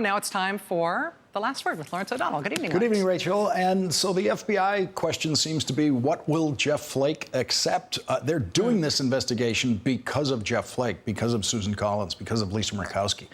Now it's time for The Last Word with Lawrence O'Donnell. Good evening, Good Lawrence. evening, Rachel. And so the FBI question seems to be, what will Jeff Flake accept? They're doing this investigation because of Jeff Flake, because of Susan Collins, because of Lisa Murkowski.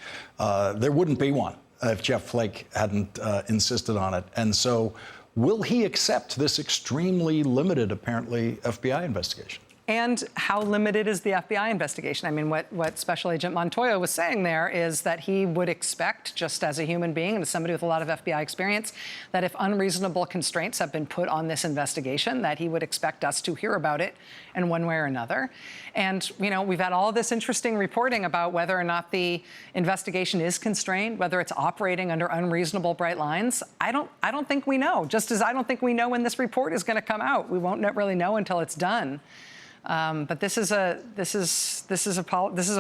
There wouldn't be one if Jeff Flake hadn't insisted on it. And so will he accept this extremely limited, apparently, FBI investigation? And how limited is the FBI investigation? I mean, what Special Agent Montoya was saying there is that he would expect, just as a human being and as somebody with a lot of FBI experience, that if unreasonable constraints have been put on this investigation, that he would expect us to hear about it in one way or another. And, you know, we've had all of this interesting reporting about whether or not the investigation is constrained, whether it's operating under unreasonable bright lines. I don't think we know, just as I don't think we know when this report is going to come out. We won't really know until it's done. But this is a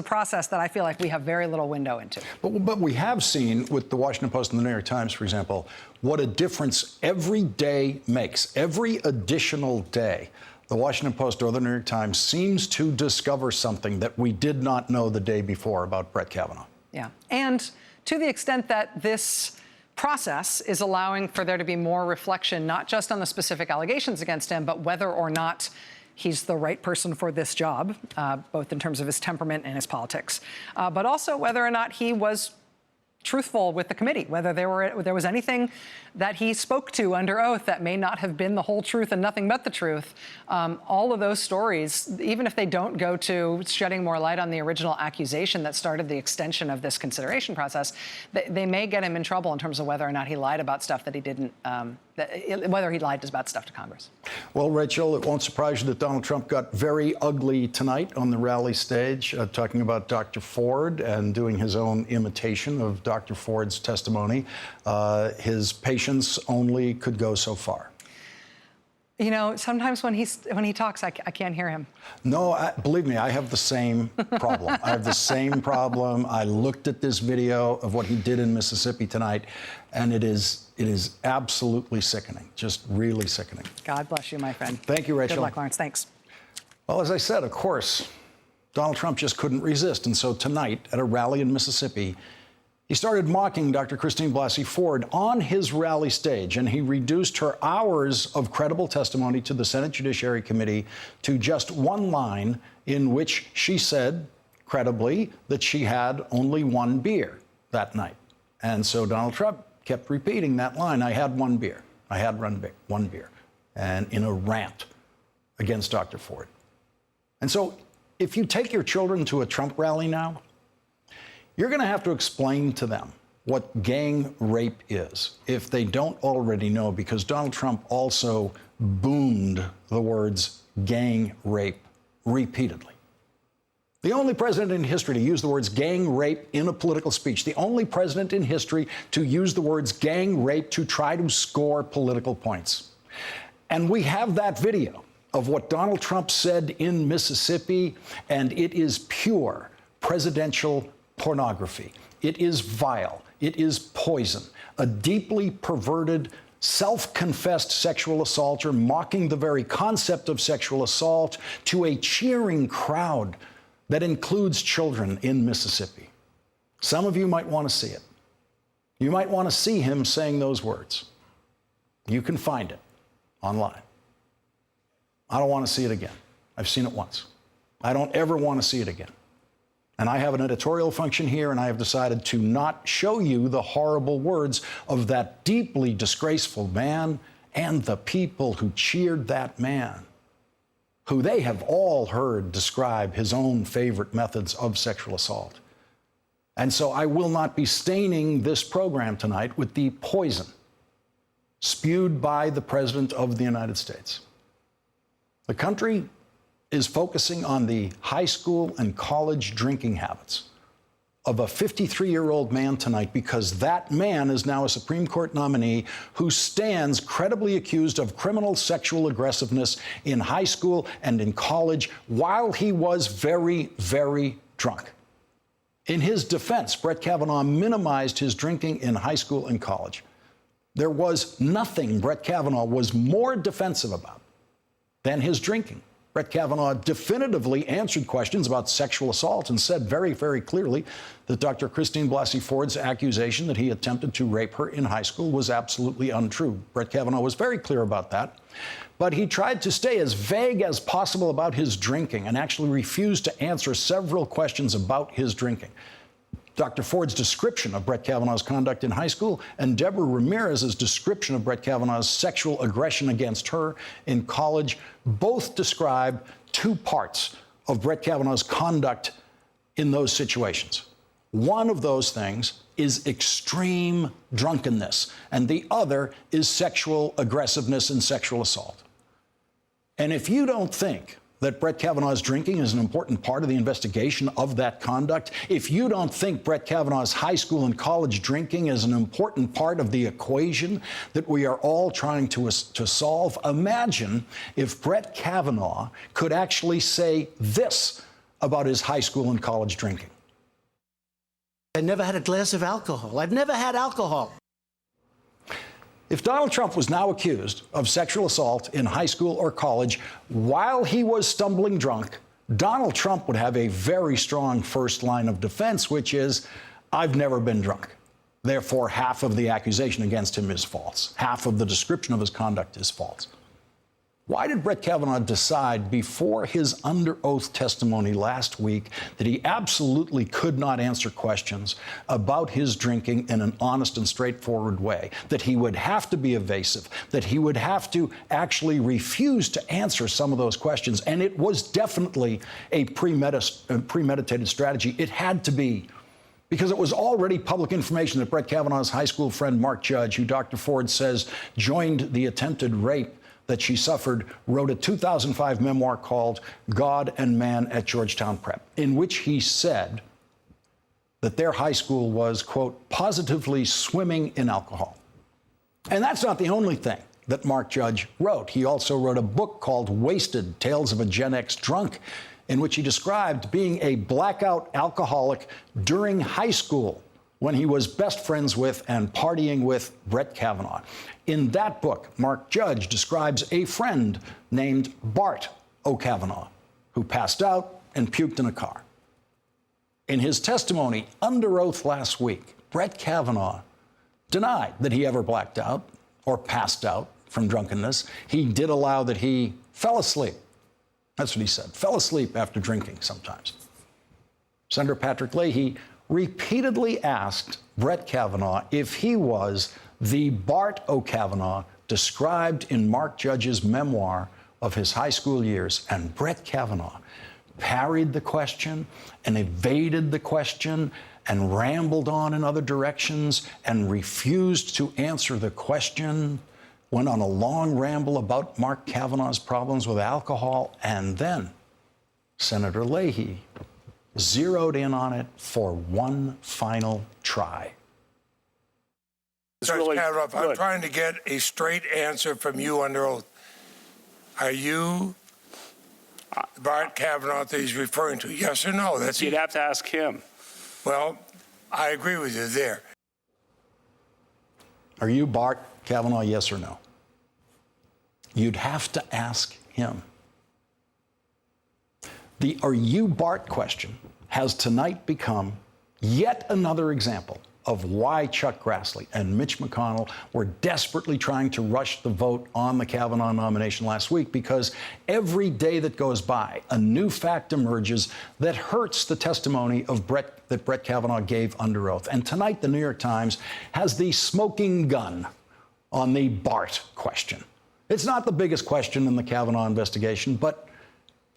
process that I feel like we have very little window into. But we have seen with the Washington Post and the New York Times, for example, what a difference every day makes. Every additional day, the Washington Post or the New York Times seems to discover something that we did not know the day before about Brett Kavanaugh. Yeah, and to the extent that this process is allowing for there to be more reflection, not just on the specific allegations against him, but whether or not he's the right person for this job, both in terms of his temperament and his politics, but also whether or not he was truthful with the committee, whether there was anything that he spoke to under oath that may not have been the whole truth and nothing but the truth. All of those stories, even if they don't go to shedding more light on the original accusation that started the extension of this consideration process, they may get him in trouble in terms of whether or not he lied about stuff that he didn't, whether he lied about stuff to Congress. Well, Rachel, it won't surprise you that Donald Trump got very ugly tonight on the rally stage, talking about Dr. Ford and doing his own imitation of Dr. Ford's testimony. His patience only could go so far. You know, sometimes when he talks, I can't hear him. No, believe me, I have the same problem. I have the same problem. I looked at this video of what he did in Mississippi tonight, and it is absolutely sickening, just really sickening. God bless you, my friend. Thank you, Rachel. Good luck, Lawrence. Thanks. Well, as I said, of course, Donald Trump just couldn't resist, and so tonight at a rally in Mississippi, he started mocking Dr. Christine Blasey Ford on his rally stage, and he reduced her hours of credible testimony to the Senate Judiciary Committee to just one line in which she said, credibly, that she had only one beer that night. And so Donald Trump kept repeating that line, I had one beer. I had one beer. And in a rant against Dr. Ford. And so if you take your children to a Trump rally now, you're going to have to explain to them what gang rape is, if they don't already know, because Donald Trump also boomed the words gang rape repeatedly. The only president in history to use the words gang rape in a political speech, the only president in history to use the words gang rape to try to score political points. And we have that video of what Donald Trump said in Mississippi, and it is pure presidential pornography. It is vile. It is poison. A deeply perverted, self-confessed sexual assaulter mocking the very concept of sexual assault to a cheering crowd that includes children in Mississippi. Some of you might want to see it. You might want to see him saying those words. You can find it online. I don't want to see it again. I've seen it once. I don't ever want to see it again. And I have an editorial function here, and I have decided to not show you the horrible words of that deeply disgraceful man and the people who cheered that man, who they have all heard describe his own favorite methods of sexual assault. And so I will not be staining this program tonight with the poison spewed by the President of the United States. The country is focusing on the high school and college drinking habits of a 53-year-old man tonight, because that man is now a Supreme Court nominee who stands credibly accused of criminal sexual aggressiveness in high school and in college while he was very, very drunk. In his defense, Brett Kavanaugh minimized his drinking in high school and college. There was nothing Brett Kavanaugh was more defensive about than his drinking Brett Kavanaugh definitively answered questions about sexual assault and said very, very clearly that Dr. Christine Blasey Ford's accusation that he attempted to rape her in high school was absolutely untrue. Brett Kavanaugh was very clear about that. But he tried to stay as vague as possible about his drinking and actually refused to answer several questions about his drinking. Dr. Ford's description of Brett Kavanaugh's conduct in high school and Deborah Ramirez's description of Brett Kavanaugh's sexual aggression against her in college both describe two parts of Brett Kavanaugh's conduct in those situations. One of those things is extreme drunkenness, and the other is sexual aggressiveness and sexual assault. And if you don't think that Brett Kavanaugh's drinking is an important part of the investigation of that conduct, if you don't think Brett Kavanaugh's high school and college drinking is an important part of the equation that we are all trying to solve, imagine if Brett Kavanaugh could actually say this about his high school and college drinking. I never had a glass of alcohol. I've never had alcohol. If Donald Trump was now accused of sexual assault in high school or college while he was stumbling drunk, Donald Trump would have a very strong first line of defense, which is, I've never been drunk. Therefore, half of the accusation against him is false. Half of the description of his conduct is false. Why did Brett Kavanaugh decide before his under oath testimony last week that he absolutely could not answer questions about his drinking in an honest and straightforward way, that he would have to be evasive, that he would have to actually refuse to answer some of those questions? And it was definitely a premeditated strategy. It had to be, because it was already public information that Brett Kavanaugh's high school friend Mark Judge, who Dr. Ford says joined the attempted rape that she suffered, wrote a 2005 memoir called God and Man at Georgetown Prep, in which he said that their high school was, quote, positively swimming in alcohol. And that's not the only thing that Mark Judge wrote. He also wrote a book called Wasted, Tales of a Gen X Drunk, in which he described being a blackout alcoholic during high school when he was best friends with and partying with Brett Kavanaugh. In that book, Mark Judge describes a friend named Bart O'Kavanaugh, who passed out and puked in a car. In his testimony under oath last week, Brett Kavanaugh denied that he ever blacked out or passed out from drunkenness. He did allow that he fell asleep. That's what he said, fell asleep after drinking sometimes. Senator Patrick Leahy repeatedly asked Brett Kavanaugh if he was the Bart O'Kavanaugh described in Mark Judge's memoir of his high school years. And Brett Kavanaugh parried the question and evaded the question and rambled on in other directions and refused to answer the question, went on a long ramble about Mark Kavanaugh's problems with alcohol, and then Senator Leahy zeroed in on it for one final try. Judge Kavanaugh, I'm trying to get a straight answer from you under oath. Are you Bart Kavanaugh that he's referring to? Yes or no? You'd have to ask him. Well, I agree with you there. Are you Bart Kavanaugh, yes or no? You'd have to ask him. The "are you Bart" question has tonight become yet another example of why Chuck Grassley and Mitch McConnell were desperately trying to rush the vote on the Kavanaugh nomination last week, because every day that goes by, a new fact emerges that hurts the testimony of that Brett Kavanaugh gave under oath. And tonight, the New York Times has the smoking gun on the Bart question. It's not the biggest question in the Kavanaugh investigation, but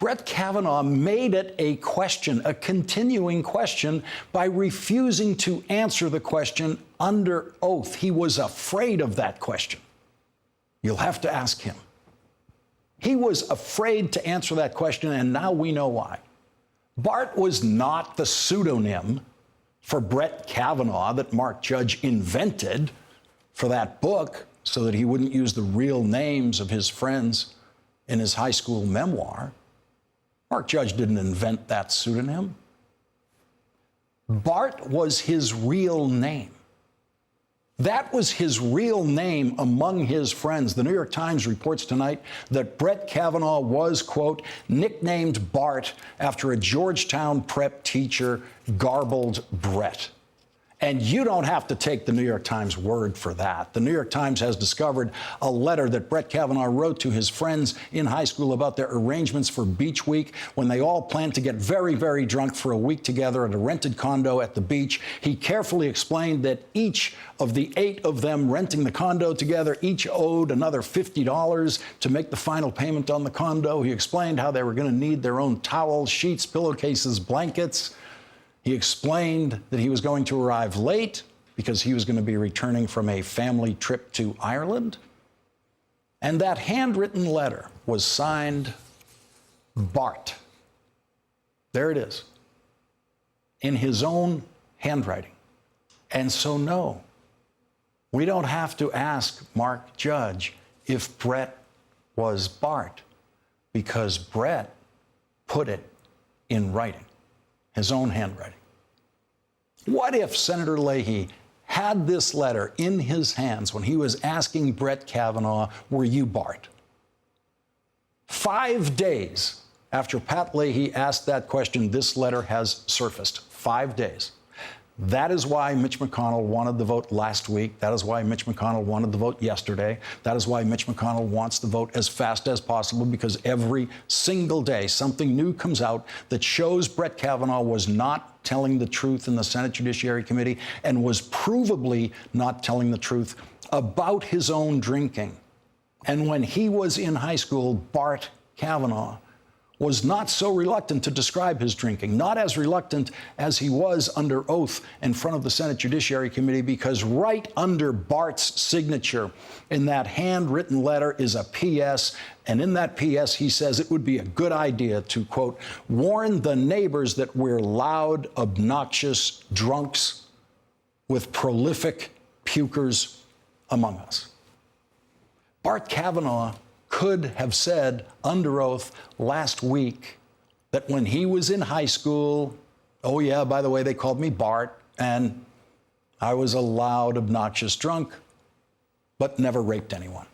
Brett Kavanaugh made it a question, a continuing question, by refusing to answer the question under oath. He was afraid of that question. You'll have to ask him. He was afraid to answer that question, and now we know why. Bart was not the pseudonym for Brett Kavanaugh that Mark Judge invented for that book so that he wouldn't use the real names of his friends in his high school memoir. Mark Judge didn't invent that pseudonym. Bart was his real name. That was his real name among his friends. The New York Times reports tonight that Brett Kavanaugh was, quote, nicknamed Bart after a Georgetown prep teacher garbled Brett. And you don't have to take the New York Times word for that. The New York Times has discovered a letter that Brett Kavanaugh wrote to his friends in high school about their arrangements for Beach Week when they all planned to get very, very drunk for a week together at a rented condo at the beach. He carefully explained that each of the 8 of them renting the condo together each owed another $50 to make the final payment on the condo. He explained how they were going to need their own towels, sheets, pillowcases, blankets. He explained that he was going to arrive late because he was going to be returning from a family trip to Ireland. And that handwritten letter was signed Bart. There it is, in his own handwriting. And so, no, we don't have to ask Mark Judge if Brett was Bart, because Brett put it in writing, his own handwriting. What if Senator Leahy had this letter in his hands when he was asking Brett Kavanaugh, were you Bart? 5 days after Pat Leahy asked that question, this letter has surfaced. 5 days. That is why Mitch McConnell wanted the vote last week. That is why Mitch McConnell wanted the vote yesterday. That is why Mitch McConnell wants the vote as fast as possible, because every single day something new comes out that shows Brett Kavanaugh was not telling the truth in the Senate Judiciary Committee and was provably not telling the truth about his own drinking. And when he was in high school, Bart Kavanaugh was not so reluctant to describe his drinking, not as reluctant as he was under oath in front of the Senate Judiciary Committee, because right under Bart's signature in that handwritten letter is a PS, and in that PS he says it would be a good idea to, quote, warn the neighbors that we're loud, obnoxious drunks with prolific pukers among us. Bart Kavanaugh could have said under oath last week that when he was in high school, oh yeah, by the way, they called me Bart, and I was a loud, obnoxious drunk, but never raped anyone.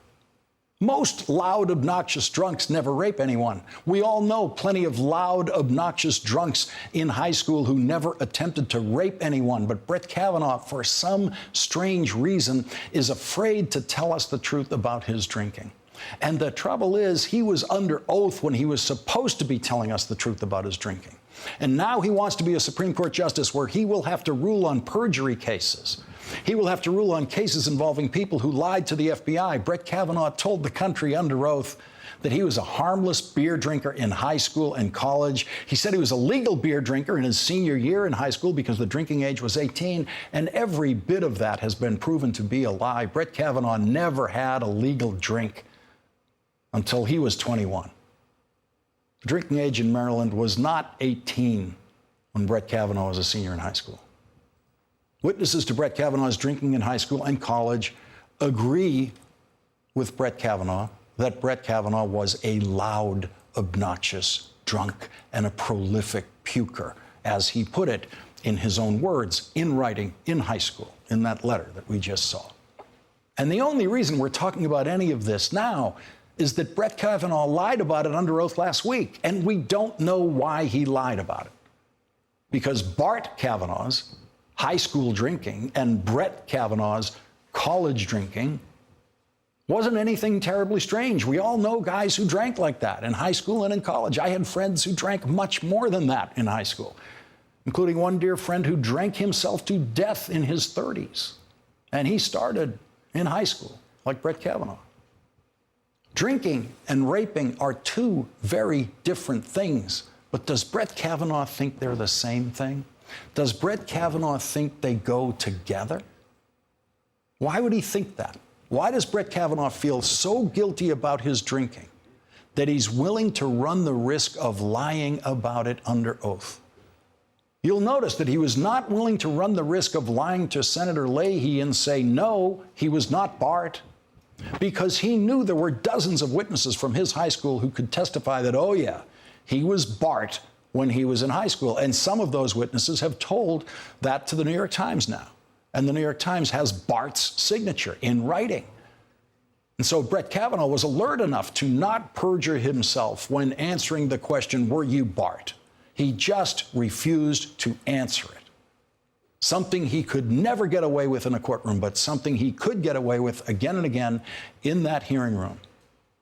Most loud, obnoxious drunks never rape anyone. We all know plenty of loud, obnoxious drunks in high school who never attempted to rape anyone. But Brett Kavanaugh, for some strange reason, is afraid to tell us the truth about his drinking. And the trouble is, he was under oath when he was supposed to be telling us the truth about his drinking. And now he wants to be a Supreme Court justice where he will have to rule on perjury cases. He will have to rule on cases involving people who lied to the FBI. Brett Kavanaugh told the country under oath that he was a harmless beer drinker in high school and college. He said he was a legal beer drinker in his senior year in high school because the drinking age was 18, and every bit of that has been proven to be a lie. Brett Kavanaugh never had a legal drink until he was 21. The drinking age in Maryland was not 18 when Brett Kavanaugh was a senior in high school. Witnesses to Brett Kavanaugh's drinking in high school and college agree with Brett Kavanaugh that Brett Kavanaugh was a loud, obnoxious drunk and a prolific puker, as he put it in his own words, in writing, in high school, in that letter that we just saw. And the only reason we're talking about any of this now is that Brett Kavanaugh lied about it under oath last week, and we don't know why he lied about it. Because Bart Kavanaugh's high school drinking and Brett Kavanaugh's college drinking wasn't anything terribly strange. We all know guys who drank like that in high school and in college. I had friends who drank much more than that in high school, including one dear friend who drank himself to death in his 30s. And he started in high school, like Brett Kavanaugh. Drinking and raping are two very different things. But does Brett Kavanaugh think they're the same thing? Does Brett Kavanaugh think they go together? Why would he think that? Why does Brett Kavanaugh feel so guilty about his drinking that he's willing to run the risk of lying about it under oath? You'll notice that he was not willing to run the risk of lying to Senator Leahy and say, no, he was not Bart, because he knew there were dozens of witnesses from his high school who could testify that, oh yeah, he was Bart when he was in high school. And some of those witnesses have told that to the New York Times now. And the New York Times has Bart's signature in writing. And so Brett Kavanaugh was alert enough to not perjure himself when answering the question, were you Bart? He just refused to answer it. Something he could never get away with in a courtroom, but something he could get away with again and again in that hearing room.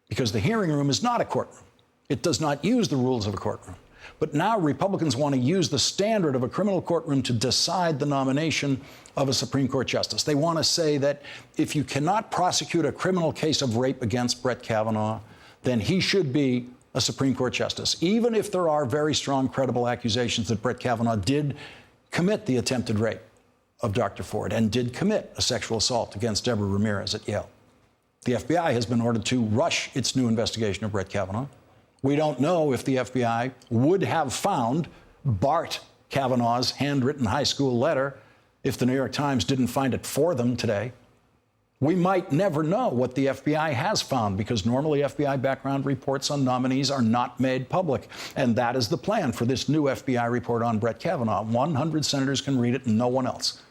Because the hearing room is not a courtroom. It does not use the rules of a courtroom. But now Republicans want to use the standard of a criminal courtroom to decide the nomination of a Supreme Court justice. They want to say that if you cannot prosecute a criminal case of rape against Brett Kavanaugh, then he should be a Supreme Court justice, even if there are very strong, credible accusations that Brett Kavanaugh did commit the attempted rape of Dr. Ford and did commit a sexual assault against Deborah Ramirez at Yale. The FBI has been ordered to rush its new investigation of Brett Kavanaugh. We don't know if the FBI would have found Bart Kavanaugh's handwritten high school letter if the New York Times didn't find it for them today. We might never know what the FBI has found because normally FBI background reports on nominees are not made public. And that is the plan for this new FBI report on Brett Kavanaugh. 100 senators can read it and no one else.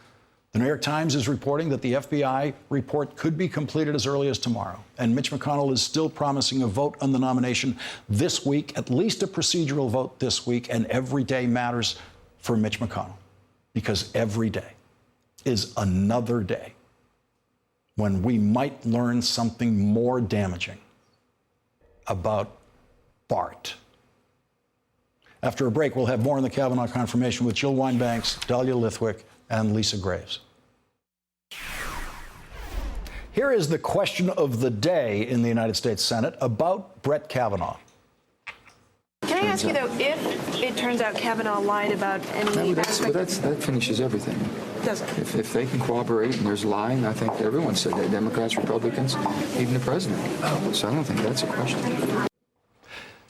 The New York Times is reporting that the FBI report could be completed as early as tomorrow. And Mitch McConnell is still promising a vote on the nomination this week, at least a procedural vote this week, and every day matters for Mitch McConnell because every day is another day when we might learn something more damaging about Bart. After a break, we'll have more on the Kavanaugh confirmation with Jill Wine-Banks, Dahlia Lithwick, and Lisa Graves. Here is the question of the day in the United States Senate about Brett Kavanaugh. Can I ask you, though, if it turns out Kavanaugh lied about any aspect... That finishes everything. Does it? If they can cooperate and there's lying, I think everyone said that, Democrats, Republicans, even the president. So I don't think that's a question.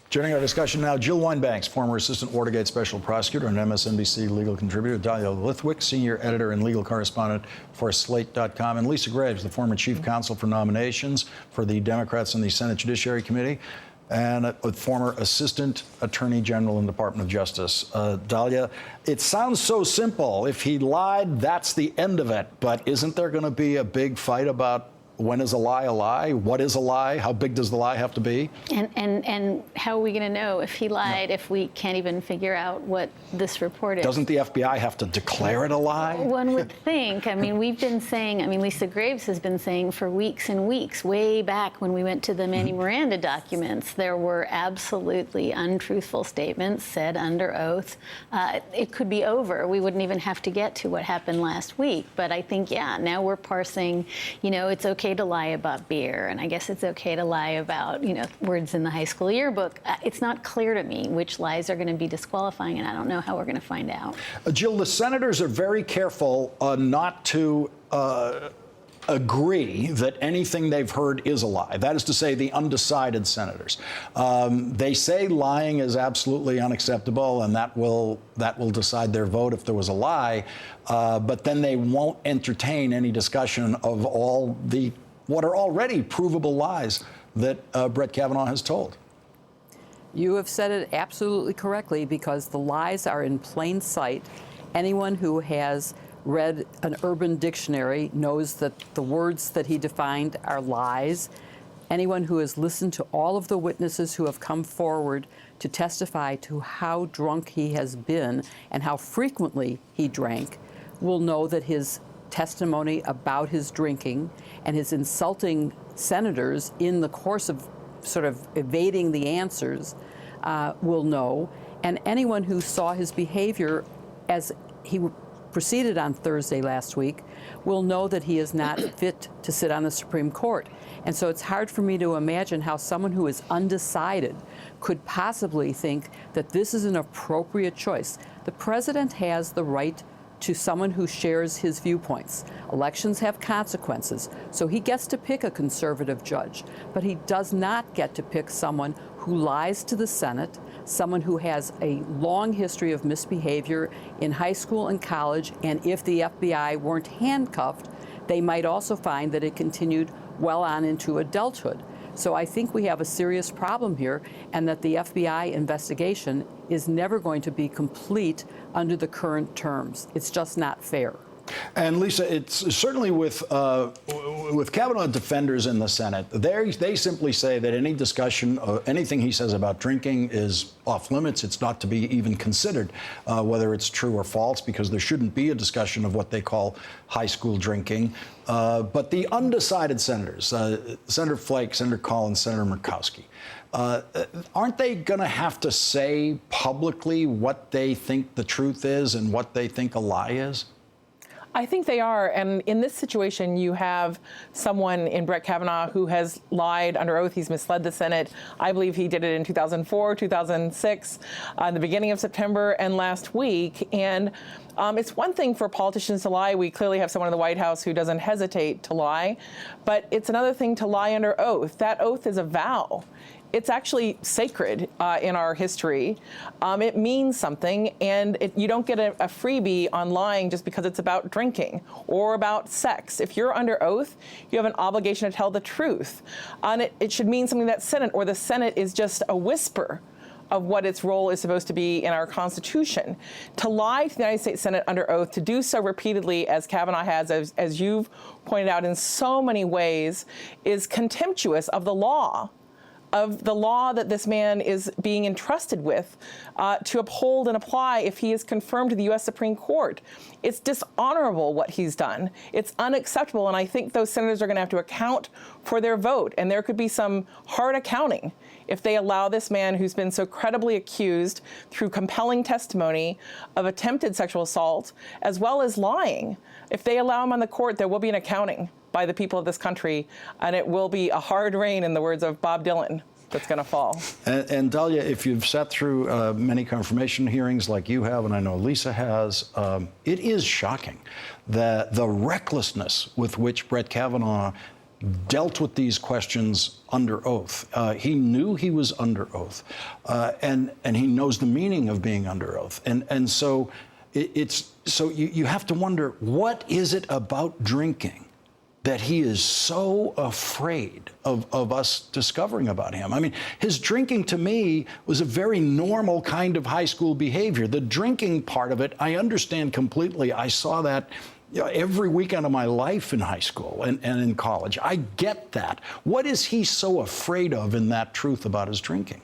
Joining our discussion now, Jill Wine-Banks, former Assistant Watergate Special Prosecutor and MSNBC legal contributor, Dahlia Lithwick, Senior Editor and Legal Correspondent for Slate.com, and Lisa Graves, the former Chief Counsel for Nominations for the Democrats in the Senate Judiciary Committee, and a former Assistant Attorney General in the Department of Justice. Dahlia, it sounds so simple. If he lied, that's the end of it. But isn't there going to be a big fight about when is a lie a lie? What is a lie? How big does the lie have to be? And how are we going to know if he lied if we can't even figure out what this report is? Doesn't the FBI have to declare it a lie? One would think. I mean, we've been saying, Lisa Graves has been saying for weeks and weeks, way back when we went to the Manny Miranda documents, there were absolutely untruthful statements said under oath. It could be over. We wouldn't even have to get to what happened last week. But I think, now we're parsing, it's okay to lie about beer, and I guess it's okay to lie about, words in the high school yearbook. It's not clear to me which lies are going to be disqualifying, and I don't know how we're going to find out. Jill, the senators are very careful not to agree that anything they've heard is a lie. That is to say, the undecided senators. They say lying is absolutely unacceptable, and that will decide their vote if there was a lie. But then they won't entertain any discussion of all what are already provable lies that Brett Kavanaugh has told. You have said it absolutely correctly, because the lies are in plain sight. Anyone who has read an Urban Dictionary knows that the words that he defined are lies. Anyone who has listened to all of the witnesses who have come forward to testify to how drunk he has been and how frequently he drank will know that his testimony about his drinking and his insulting senators in the course of sort of evading the answers will know. And anyone who saw his behavior as he proceeded on Thursday last week will know that he is not fit to sit on the Supreme Court. And so it's hard for me to imagine how someone who is undecided could possibly think that this is an appropriate choice. The president has the right to someone who shares his viewpoints. Elections have consequences, so he gets to pick a conservative judge, but he does not get to pick someone who lies to the Senate, someone who has a long history of misbehavior in high school and college, and if the FBI weren't handcuffed, they might also find that it continued well on into adulthood. So I think we have a serious problem here, and that the FBI investigation is never going to be complete under the current terms. It's just not fair. And Lisa, it's certainly with Kavanaugh defenders in the Senate, they simply say that any discussion, anything he says about drinking is off limits. It's not to be even considered, whether it's true or false, because there shouldn't be a discussion of what they call high school drinking. But the undecided senators, Senator Flake, Senator Collins, Senator Murkowski, aren't they going to have to say publicly what they think the truth is and what they think a lie is? I think they are. And in this situation, you have someone in Brett Kavanaugh who has lied under oath. He's misled the Senate. I believe he did it in 2004, 2006, the beginning of September, and last week. And it's one thing for politicians to lie. We clearly have someone in the White House who doesn't hesitate to lie. But it's another thing to lie under oath. That oath is a vow. It's actually sacred in our history. It means something, and you don't get a freebie on lying just because it's about drinking or about sex. If you're under oath, you have an obligation to tell the truth. And it should mean something that Senate or the Senate is just a whisper of what its role is supposed to be in our Constitution. To lie to the United States Senate under oath, to do so repeatedly as Kavanaugh has, as you've pointed out in so many ways, is contemptuous of the law that this man is being entrusted with to uphold and apply if he is confirmed to the U.S. Supreme Court. It's dishonorable what he's done. It's unacceptable, and I think those senators are going to have to account for their vote, and there could be some hard accounting if they allow this man who's been so credibly accused through compelling testimony of attempted sexual assault as well as lying. If they allow him on the court, there will be an accounting by the people of this country, and it will be a hard rain, in the words of Bob Dylan, that's going to fall. And Dahlia, if you've sat through many confirmation hearings like you have, and I know Lisa has, it is shocking that the recklessness with which Brett Kavanaugh dealt with these questions under oath. He knew he was under oath, and he knows the meaning of being under oath. And so you have to wonder, what is it about drinking that he is so afraid of us discovering about him? I mean, his drinking to me was a very normal kind of high school behavior. The drinking part of it, I understand completely. I saw that every weekend of my life in high school and in college. I get that. What is he so afraid of in that truth about his drinking?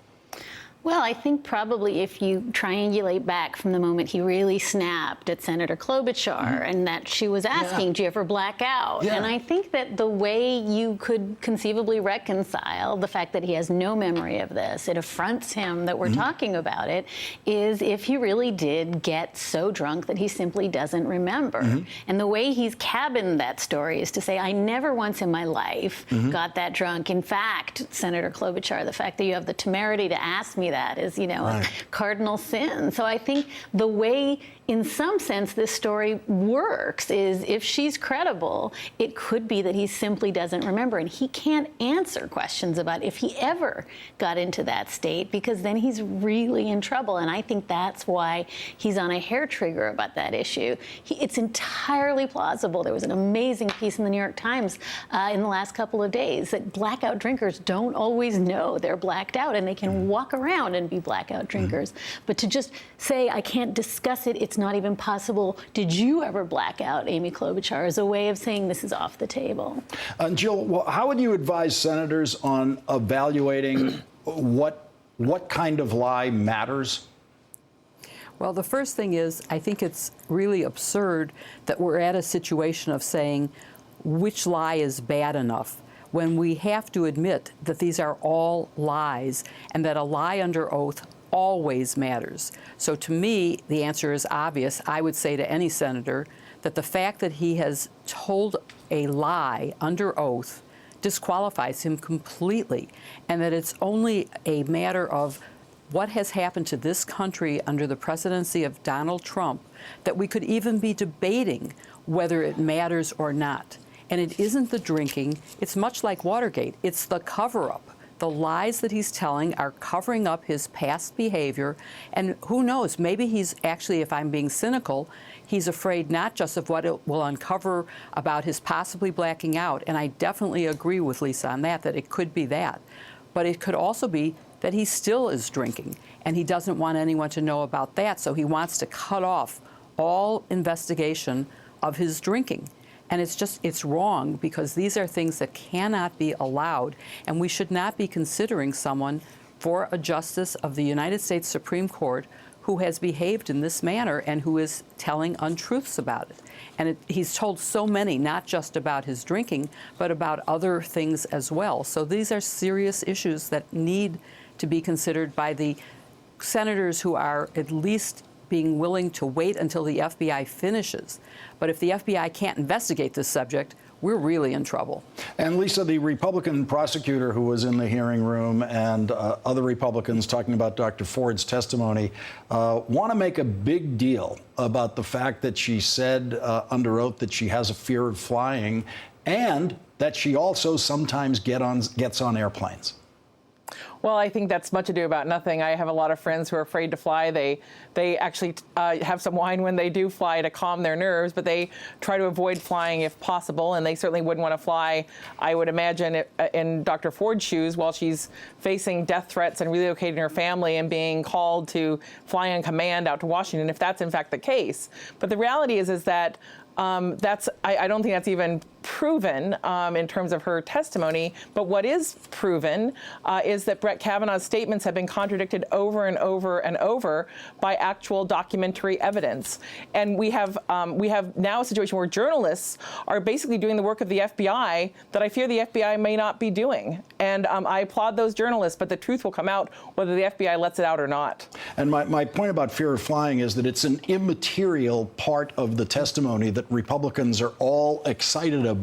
Well, I think probably if you triangulate back from the moment he really snapped at Senator Klobuchar and that she was asking, do you ever black out? And I think that the way you could conceivably reconcile the fact that he has no memory of this, it affronts him that we're talking about it, is if he really did get so drunk that he simply doesn't remember. And the way he's cabined that story is to say, I never once in my life got that drunk. In fact, Senator Klobuchar, the fact that you have the temerity to ask me that is, a cardinal sin. So I think the way, in some sense, this story works is if she's credible, it could be that he simply doesn't remember. And he can't answer questions about if he ever got into that state, because then he's really in trouble. And I think that's why he's on a hair trigger about that issue. It's entirely plausible. There was an amazing piece in the New York Times in the last couple of days that blackout drinkers don't always know they're blacked out, and they can walk around and be blackout drinkers. But to just say, I can't discuss it, it's not even possible, did you ever black out, Amy Klobuchar, is a way of saying this is off the table. Jill, well, how would you advise senators on evaluating what kind of lie matters? Well, the first thing is, I think it's really absurd that we're at a situation of saying which lie is bad enough, when we have to admit that these are all lies and that a lie under oath always matters. So to me, the answer is obvious. I would say to any senator that the fact that he has told a lie under oath disqualifies him completely, and that it's only a matter of what has happened to this country under the presidency of Donald Trump that we could even be debating whether it matters or not. And it isn't the drinking. It's much like Watergate. It's the cover-up. The lies that he's telling are covering up his past behavior. And who knows, maybe he's actually, if I'm being cynical, he's afraid not just of what it will uncover about his possibly blacking out. And I definitely agree with Lisa on that it could be that. But it could also be that he still is drinking, and he doesn't want anyone to know about that. So he wants to cut off all investigation of his drinking. And it's wrong, because these are things that cannot be allowed, and we should not be considering someone for a justice of the United States Supreme Court who has behaved in this manner and who is telling untruths about it. And he's told so many, not just about his drinking, but about other things as well. So these are serious issues that need to be considered by the senators who are at least being willing to wait until the FBI finishes. But if the FBI can't investigate this subject, we're really in trouble. And Lisa, the Republican prosecutor who was in the hearing room and other Republicans talking about Dr. Ford's testimony want to make a big deal about the fact that she said under oath that she has a fear of flying, and that she also sometimes gets on airplanes. Well, I think that's much ado about nothing. I have a lot of friends who are afraid to fly. They actually have some wine when they do fly to calm their nerves, but they try to avoid flying if possible, and they certainly wouldn't want to fly, I would imagine, in Dr. Ford's shoes while she's facing death threats and relocating her family and being called to fly on command out to Washington, if that's in fact the case. But the reality is that I don't think that's even proven in terms of her testimony. But what is proven is that Brett Kavanaugh's statements have been contradicted over and over and over by actual documentary evidence. And we have now a situation where journalists are basically doing the work of the FBI that I fear the FBI may not be doing. And I applaud those journalists, but the truth will come out whether the FBI lets it out or not. And my point about fear of flying is that it's an immaterial part of the testimony that Republicans are all excited about.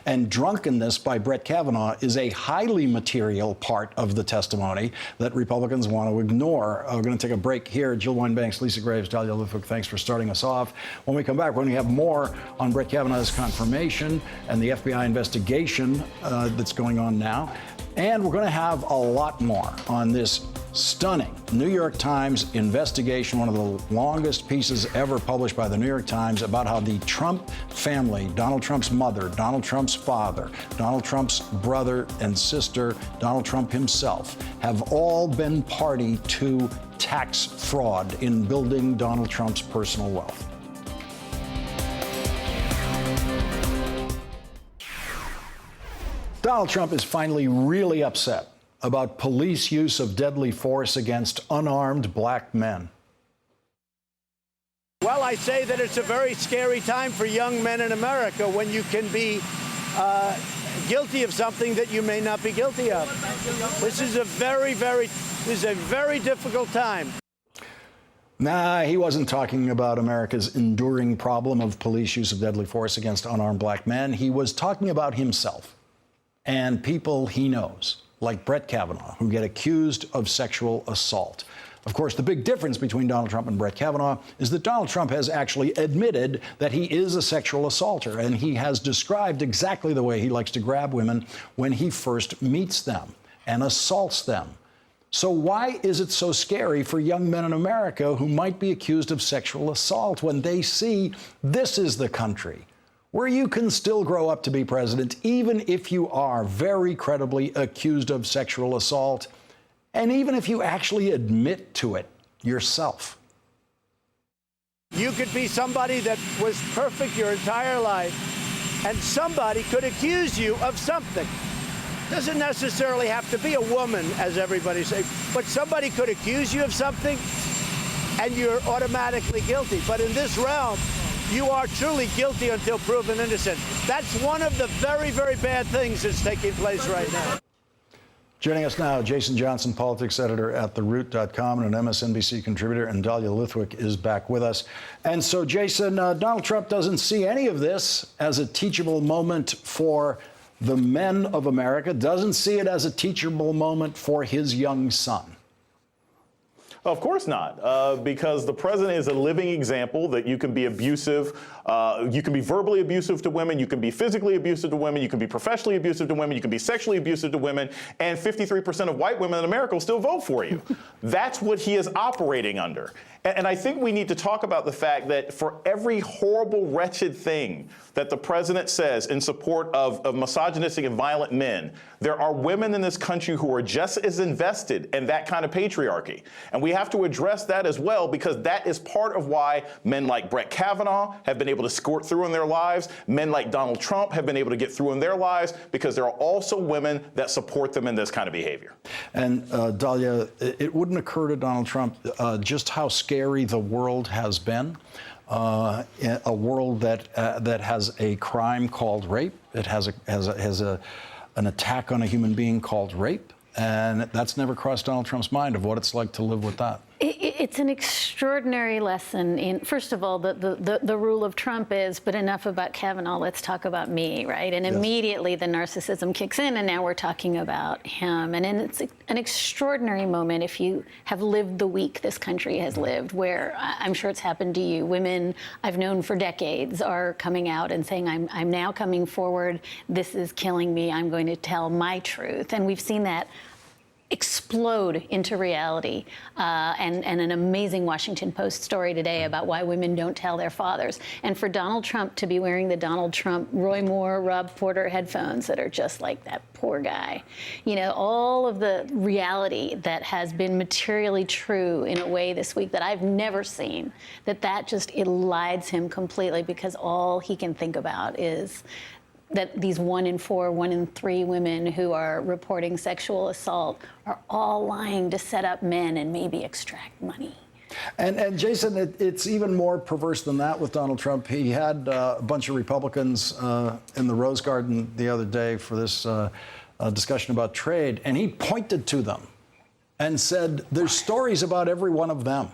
And drunkenness by Brett Kavanaugh is a highly material part of the testimony that Republicans want to ignore. We're going to take a break here. Jill Wine-Banks, Lisa Graves, Dahlia Lithwick, thanks for starting us off. When we come back, we're going to have more on Brett Kavanaugh's confirmation and the FBI investigation that's going on now. And we're going to have a lot more on this stunning New York Times investigation, one of the longest pieces ever published by the New York Times, about how the Trump family, Donald Trump's mother, Donald Trump's father, Donald Trump's brother and sister, Donald Trump himself, have all been party to tax fraud in building Donald Trump's personal wealth. Donald Trump is finally really upset about police use of deadly force against unarmed black men. Well, I say that it's a very scary time for young men in America when you can be guilty of something that you may not be guilty of. This is a very difficult time. Nah, he wasn't talking about America's enduring problem of police use of deadly force against unarmed black men. He was talking about himself and people he knows, like Brett Kavanaugh, who get accused of sexual assault. Of course, the big difference between Donald Trump and Brett Kavanaugh is that Donald Trump has actually admitted that he is a sexual assaulter, and he has described exactly the way he likes to grab women when he first meets them and assaults them. So why is it so scary for young men in America who might be accused of sexual assault when they see this is the country where you can still grow up to be president, even if you are very credibly accused of sexual assault, and even if you actually admit to it yourself? You could be somebody that was perfect your entire life, and somebody could accuse you of something. Doesn't necessarily have to be a woman, as everybody says, but somebody could accuse you of something, and you're automatically guilty. But in this realm, you are truly guilty until proven innocent. That's one of the very bad things that's taking place right now. Joining us now, Jason Johnson, politics editor at TheRoot.com and an MSNBC contributor, and Dahlia Lithwick is back with us. And so, Jason, Donald Trump doesn't see any of this as a teachable moment for the men of America, doesn't see it as a teachable moment for his young son. Of course not, because the president is a living example that you can be abusive, you can be verbally abusive to women, you can be physically abusive to women, you can be professionally abusive to women, you can be sexually abusive to women, and 53% of white women in America will still vote for you. That's what he is operating under. And I think we need to talk about the fact that for every horrible, wretched thing that the president says in support of misogynistic and violent men, there are women in this country who are just as invested in that kind of patriarchy. And we have to address that as well, because that is part of why men like Brett Kavanaugh have been able to squirt through in their lives. Men like Donald Trump have been able to get through in their lives, because there are also women that support them in this kind of behavior. And Dahlia, it wouldn't occur to Donald Trump just how scary the world has been. A world that has a crime called rape. It has an attack on a human being called rape. And that's never crossed Donald Trump's mind of what it's like to live with that. It's an extraordinary lesson in, first of all, the rule of Trump is, but enough about Kavanaugh, let's talk about me, right? And immediately the narcissism kicks in, and now we're talking about him. And it's an extraordinary moment if you have lived the week this country has lived, where I'm sure it's happened to you. Women I've known for decades are coming out and saying, I'm now coming forward, this is killing me, I'm going to tell my truth. And we've seen that explode into reality, and an amazing Washington Post story today about why women don't tell their fathers. And for Donald Trump to be wearing the Donald Trump, Roy Moore, Rob Porter headphones that are just like that poor guy. You know, all of the reality that has been materially true in a way this week that I've never seen, that just elides him completely, because all he can think about is that these 1 in 4, 1 in 3 women who are reporting sexual assault are all lying to set up men and maybe extract money. And Jason, it's even more perverse than that with Donald Trump. He had a bunch of Republicans in the Rose Garden the other day for this discussion about trade, and he pointed to them and said, there's stories about every one of them.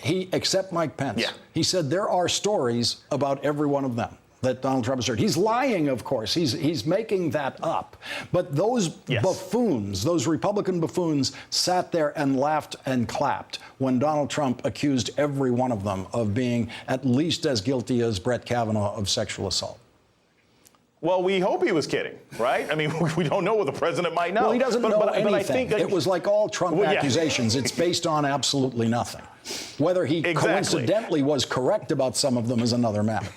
Except Mike Pence. Yeah. He said there are stories about every one of them that Donald Trump has heard. He's lying, of course. He's making that up. But those buffoons, those Republican buffoons, sat there and laughed and clapped when Donald Trump accused every one of them of being at least as guilty as Brett Kavanaugh of sexual assault. Well, we hope he was kidding, right? I mean, we don't know what the president might know. Well, he doesn't know anything. But I think it was like all Trump accusations. It's based on absolutely nothing. Whether he coincidentally was correct about some of them is another matter.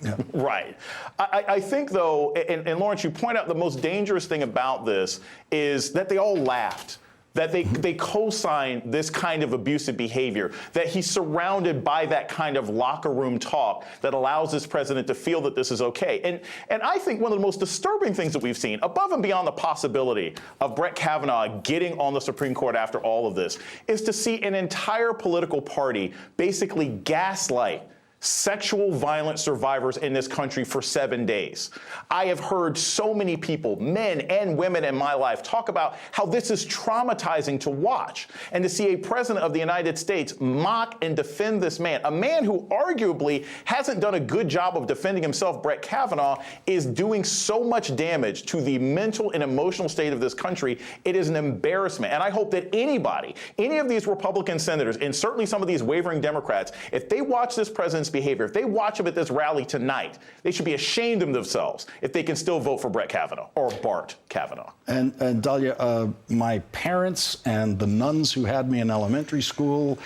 Yeah. Right. I think, though, and Lawrence, you point out the most dangerous thing about this is that they all laughed, that they co-signed this kind of abusive behavior, that he's surrounded by that kind of locker room talk that allows this president to feel that this is okay. And I think one of the most disturbing things that we've seen, above and beyond the possibility of Brett Kavanaugh getting on the Supreme Court after all of this, is to see an entire political party basically gaslight sexual violence survivors in this country for 7 days. I have heard so many people, men and women in my life, talk about how this is traumatizing to watch, and to see a president of the United States mock and defend this man, a man who arguably hasn't done a good job of defending himself. Brett Kavanaugh is doing so much damage to the mental and emotional state of this country. It is an embarrassment. And I hope that anybody, any of these Republican senators, and certainly some of these wavering Democrats, if they watch this president's behavior, if they watch him at this rally tonight, they should be ashamed of themselves if they can still vote for Brett Kavanaugh or Bart Kavanaugh. And Dahlia, my parents and the nuns who had me in elementary school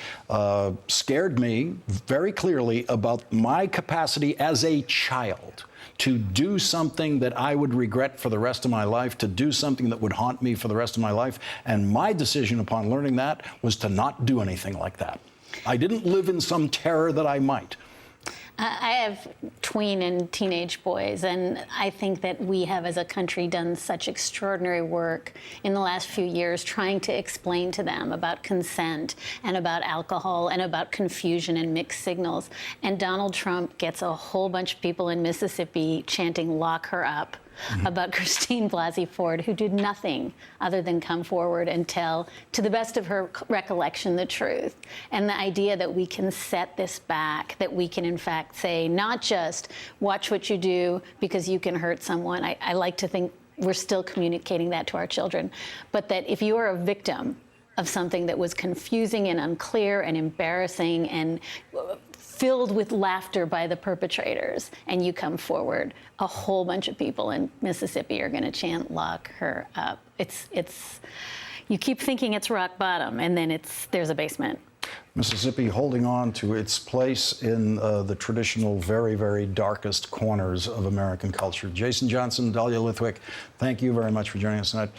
scared me very clearly about my capacity as a child to do something that I would regret for the rest of my life, to do something that would haunt me for the rest of my life. And my decision upon learning that was to not do anything like that. I didn't live in some terror that I might. I have tween and teenage boys, and I think that we have, as a country, done such extraordinary work in the last few years trying to explain to them about consent and about alcohol and about confusion and mixed signals. And Donald Trump gets a whole bunch of people in Mississippi chanting, "Lock her up," about Christine Blasey Ford, who did nothing other than come forward and tell, to the best of her recollection, the truth. And the idea that we can set this back, that we can in fact say, not just watch what you do because you can hurt someone. I like to think we're still communicating that to our children, but that if you are a victim of something that was confusing and unclear and embarrassing and filled with laughter by the perpetrators, and you come forward, a whole bunch of people in Mississippi are going to chant, "Lock her up." It's you keep thinking it's rock bottom, and then there's a basement. Mississippi holding on to its place in the traditional, very, very darkest corners of American culture. Jason Johnson, Dahlia Lithwick, thank you very much for joining us tonight.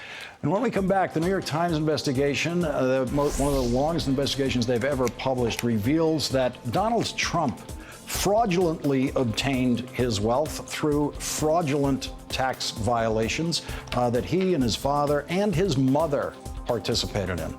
And when we come back, the New York Times investigation, one of the longest investigations they've ever published, reveals that Donald Trump fraudulently obtained his wealth through fraudulent tax violations that he and his father and his mother participated in.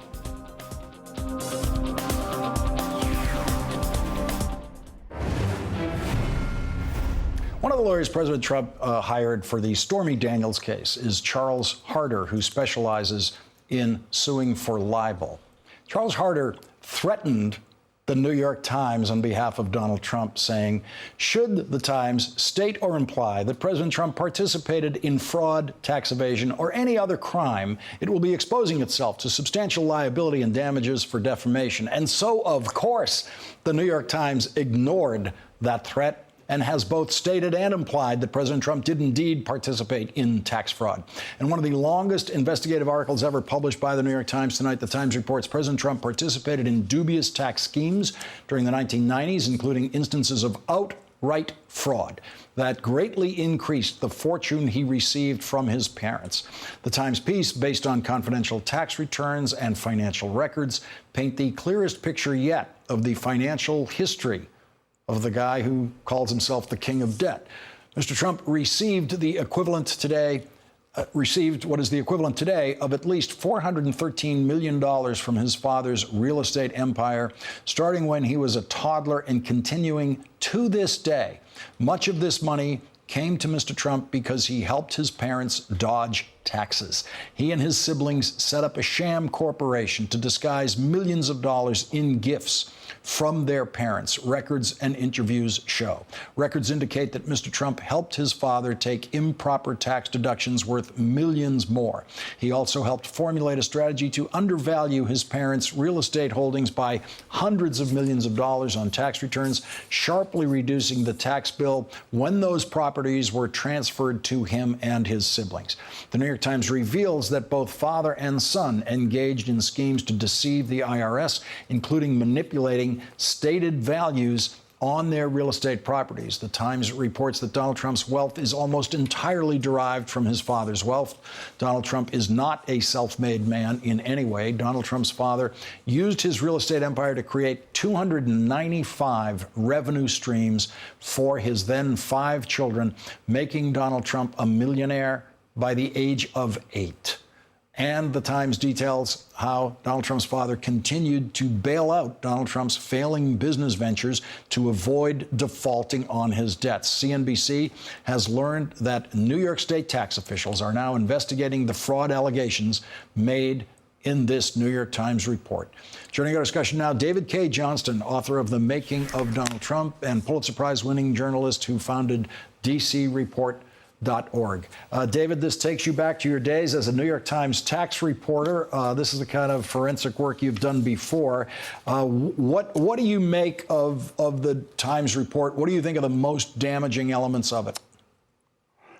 One of the lawyers President Trump hired for the Stormy Daniels case is Charles Harder, who specializes in suing for libel. Charles Harder threatened the New York Times on behalf of Donald Trump, saying, should the Times state or imply that President Trump participated in fraud, tax evasion, or any other crime, it will be exposing itself to substantial liability and damages for defamation. And so, of course, the New York Times ignored that threat and has both stated and implied that President Trump did indeed participate in tax fraud. And one of the longest investigative articles ever published by the New York Times tonight, the Times reports President Trump participated in dubious tax schemes during the 1990s, including instances of outright fraud that greatly increased the fortune he received from his parents. The Times piece, based on confidential tax returns and financial records, paint the clearest picture yet of the financial history of the guy who calls himself the king of debt. Mr. Trump received what is the equivalent today of at least $413 million from his father's real estate empire, starting when he was a toddler and continuing to this day. Much of this money came to Mr. Trump because he helped his parents dodge taxes. He and his siblings set up a sham corporation to disguise millions of dollars in gifts from their parents, records and interviews show. Records indicate that Mr. Trump helped his father take improper tax deductions worth millions more. He also helped formulate a strategy to undervalue his parents' real estate holdings by hundreds of millions of dollars on tax returns, sharply reducing the tax bill when those properties were transferred to him and his siblings. The New York Times reveals that both father and son engaged in schemes to deceive the IRS, including manipulating stated values on their real estate properties. The Times reports that Donald Trump's wealth is almost entirely derived from his father's wealth. Donald Trump is not a self-made man in any way. Donald Trump's father used his real estate empire to create 295 revenue streams for his then 5 children, making Donald Trump a millionaire by the age of 8. And the Times details how Donald Trump's father continued to bail out Donald Trump's failing business ventures to avoid defaulting on his debts. CNBC has learned that New York State tax officials are now investigating the fraud allegations made in this New York Times report. Joining our discussion now, David Cay Johnston, author of The Making of Donald Trump and Pulitzer Prize-winning journalist who founded DCReport.org. David, this takes you back to your days as a New York Times tax reporter. This is the kind of forensic work you've done before. What do you make of the Times report? What do you think are the most damaging elements of it?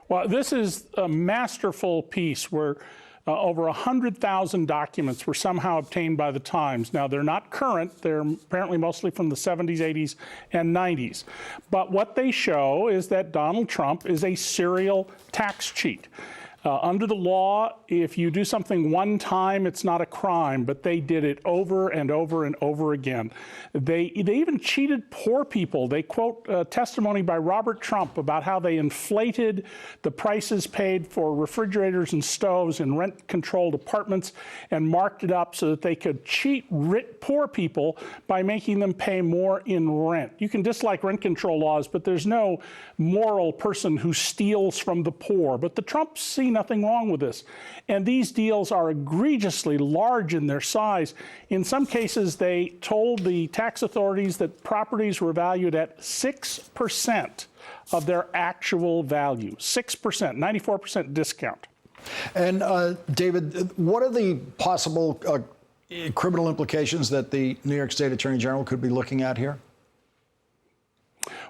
Well, this is a masterful piece where over 100,000 documents were somehow obtained by the Times. Now, they're not current. They're apparently mostly from the 70s, 80s, and 90s. But what they show is that Donald Trump is a serial tax cheat. Under the law, if you do something one time, it's not a crime, but they did it over and over and over again. They even cheated poor people. They quote testimony by Robert Trump about how they inflated the prices paid for refrigerators and stoves in rent-controlled apartments and marked it up so that they could cheat poor people by making them pay more in rent. You can dislike rent control laws, but there's no moral person who steals from the poor. But the Trumps see nothing wrong with this. And these deals are egregiously large in their size. In some cases, they told the tax authorities that properties were valued at 6% of their actual value. 6%, 94% discount. And David, what are the possible criminal implications that the New York State Attorney General could be looking at here?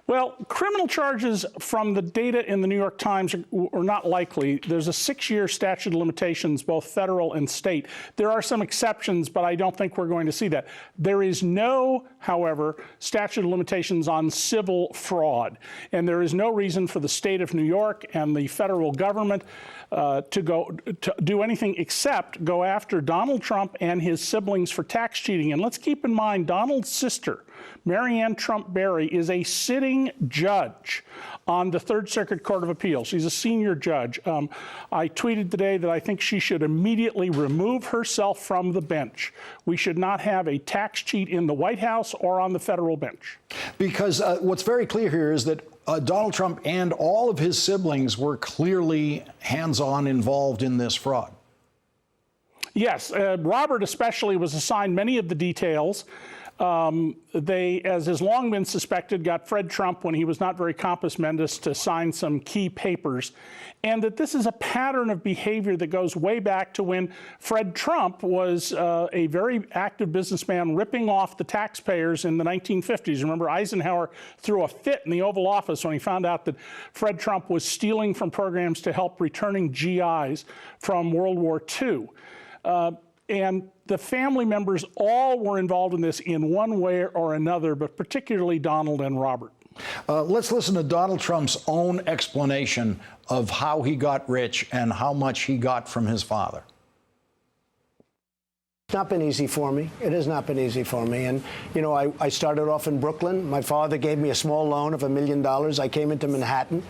Well, criminal charges from the data in the New York Times are not likely. There's a 6-year statute of limitations, both federal and state. There are some exceptions, but I don't think we're going to see that. There is no, however, statute of limitations on civil fraud. And there is no reason for the state of New York and the federal government to do anything except go after Donald Trump and his siblings for tax cheating. And let's keep in mind, Donald's sister, Marianne Trump Berry, is a sitting judge on the Third Circuit Court of Appeals. She's a senior judge. I tweeted today that I think she should immediately remove herself from the bench. We should not have a tax cheat in the White House or on the federal bench. Because what's very clear here is that Donald Trump and all of his siblings were clearly hands-on involved in this fraud. Yes, Robert especially was assigned many of the details. They, as has long been suspected, got Fred Trump, when he was not very compos mentis, to sign some key papers. And that this is a pattern of behavior that goes way back to when Fred Trump was a very active businessman ripping off the taxpayers in the 1950s. Remember, Eisenhower threw a fit in the Oval Office when he found out that Fred Trump was stealing from programs to help returning GIs from World War II. And the family members all were involved in this in one way or another, but particularly Donald and Robert. Let's listen to Donald Trump's own explanation of how he got rich and how much he got from his father. It's not been easy for me. It has not been easy for me. And, you know, I started off in Brooklyn. My father gave me a small loan of $1 million. I came into Manhattan,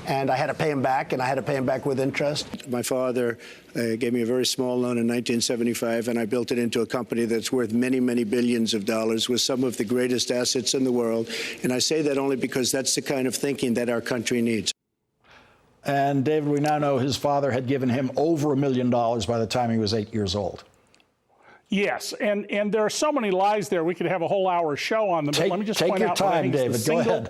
and I had to pay him back, and I had to pay him back with interest. My father gave me a very small loan in 1975, and I built it into a company that's worth many, many billions of dollars with some of the greatest assets in the world. And I say that only because that's the kind of thinking that our country needs. And, David, we now know his father had given him over $1 million by the time he was 8 years old. Yes, and there are so many lies there. We could have a whole hour show on them. But let me just point out, take your time, David. Go ahead.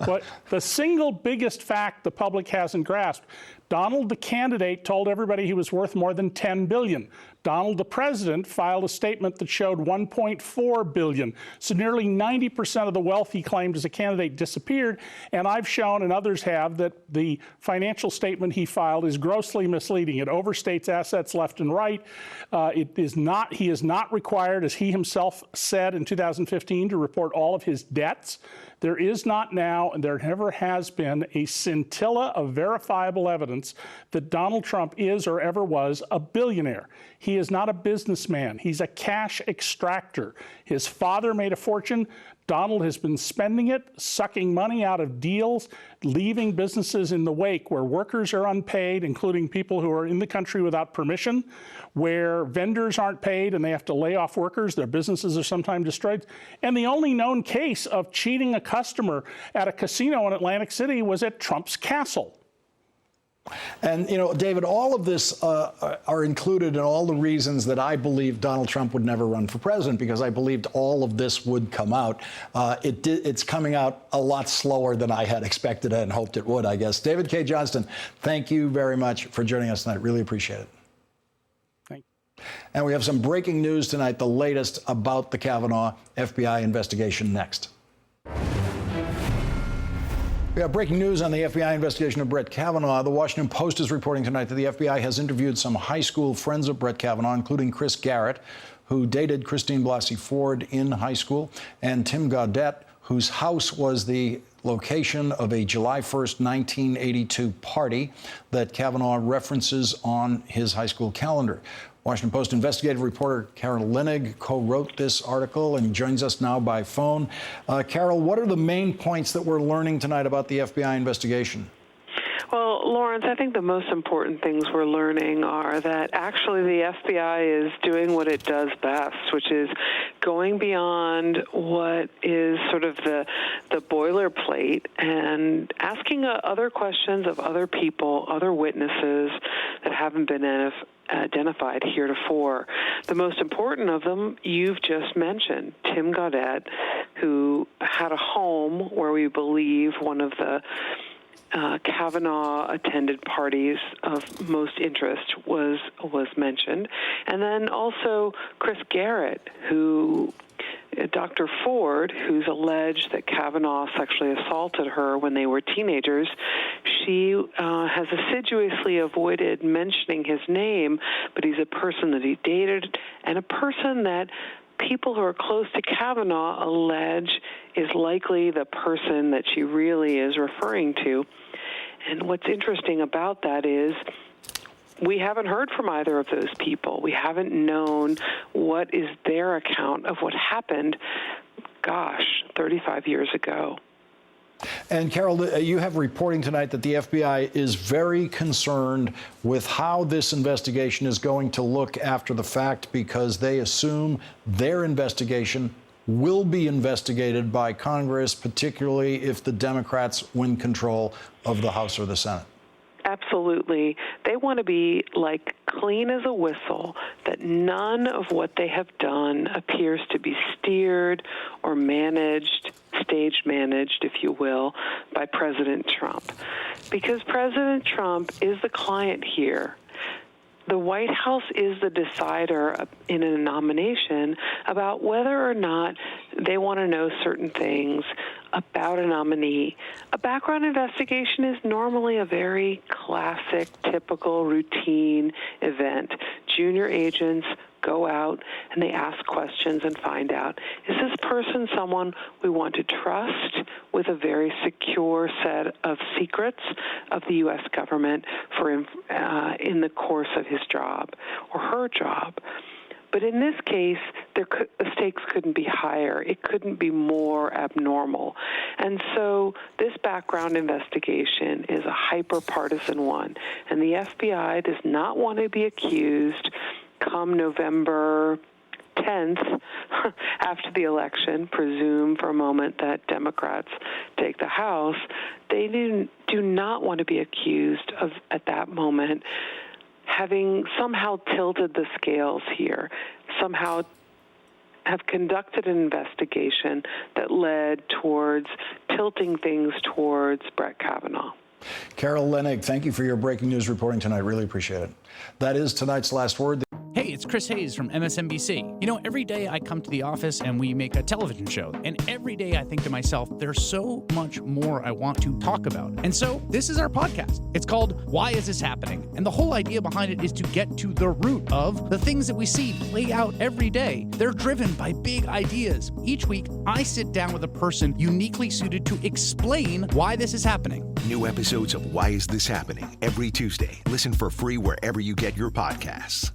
But the single biggest fact the public hasn't grasped: Donald, the candidate, told everybody he was worth more than $10 billion. Donald, the president, filed a statement that showed $1.4 billion. So nearly 90% of the wealth he claimed as a candidate disappeared. And I've shown, and others have, that the financial statement he filed is grossly misleading. It overstates assets left and right. He is not required, as he himself said in 2015, to report all of his debts. There is not now, and there never has been, a scintilla of verifiable evidence that Donald Trump is or ever was a billionaire. He is not a businessman. He's a cash extractor. His father made a fortune. Donald has been spending it, sucking money out of deals, leaving businesses in the wake where workers are unpaid, including people who are in the country without permission, where vendors aren't paid and they have to lay off workers. Their businesses are sometimes destroyed. And the only known case of cheating a customer at a casino in Atlantic City was at Trump's castle. And, you know, David, all of this are included in all the reasons that I believe Donald Trump would never run for president, because I believed all of this would come out. It's coming out a lot slower than I had expected and hoped it would, I guess. David Cay Johnston, thank you very much for joining us tonight. Really appreciate it. Thank you. And we have some breaking news tonight, the latest about the Kavanaugh FBI investigation next. We have breaking news on the FBI investigation of Brett Kavanaugh. The Washington Post is reporting tonight that the FBI has interviewed some high school friends of Brett Kavanaugh, including Chris Garrett, who dated Christine Blasey Ford in high school, and Tim Gaudette, whose house was the location of a July 1st, 1982 party that Kavanaugh references on his high school calendar. Washington Post investigative reporter Carol Leonnig co-wrote this article and joins us now by phone. Carol, what are the main points that we're learning tonight about the FBI investigation? Well, Lawrence, I think the most important things we're learning are that actually the FBI is doing what it does best, which is going beyond what is sort of the boilerplate and asking other questions of other people, other witnesses that haven't been identified heretofore. The most important of them you've just mentioned, Tim Gaudette, who had a home where we believe one of the Kavanaugh-attended parties of most interest was mentioned. And then also Chris Garrett, who Dr. Ford, who's alleged that Kavanaugh sexually assaulted her when they were teenagers, she has assiduously avoided mentioning his name, but he's a person that he dated and a person that people who are close to Kavanaugh allege is likely the person that she really is referring to. And what's interesting about that is we haven't heard from either of those people. We haven't known what is their account of what happened, 35 years ago. And Carol, you have reporting tonight that the FBI is very concerned with how this investigation is going to look after the fact, because they assume their investigation will be investigated by Congress, particularly if the Democrats win control of the House or the Senate. Absolutely. They want to be like clean as a whistle, that none of what they have done appears to be steered or managed, stage managed, if you will, by President Trump. Because President Trump is the client here. The White House is the decider in a nomination about whether or not they want to know certain things about a nominee. A background investigation is normally a very classic, typical, routine event. Junior agents go out and they ask questions and find out, is this person someone we want to trust with a very secure set of secrets of the U.S. government for in the course of his job or her job? But in this case, the stakes couldn't be higher. It couldn't be more abnormal. And so this background investigation is a hyper-partisan one. And the FBI does not want to be accused come November 10th, after the election, presume for a moment that Democrats take the House. They do not want to be accused of, at that moment, having somehow tilted the scales here, somehow have conducted an investigation that led towards tilting things towards Brett Kavanaugh. Carol Leonnig, thank you for your breaking news reporting tonight. Really appreciate it. That is tonight's last word. Hey, it's Chris Hayes from MSNBC. You know, every day I come to the office and we make a television show, and every day I think to myself, there's so much more I want to talk about. And so this is our podcast. It's called Why Is This Happening? And the whole idea behind it is to get to the root of the things that we see play out every day. They're driven by big ideas. Each week, I sit down with a person uniquely suited to explain why this is happening. New episodes of Why Is This Happening? Every Tuesday. Listen for free wherever you get your podcasts.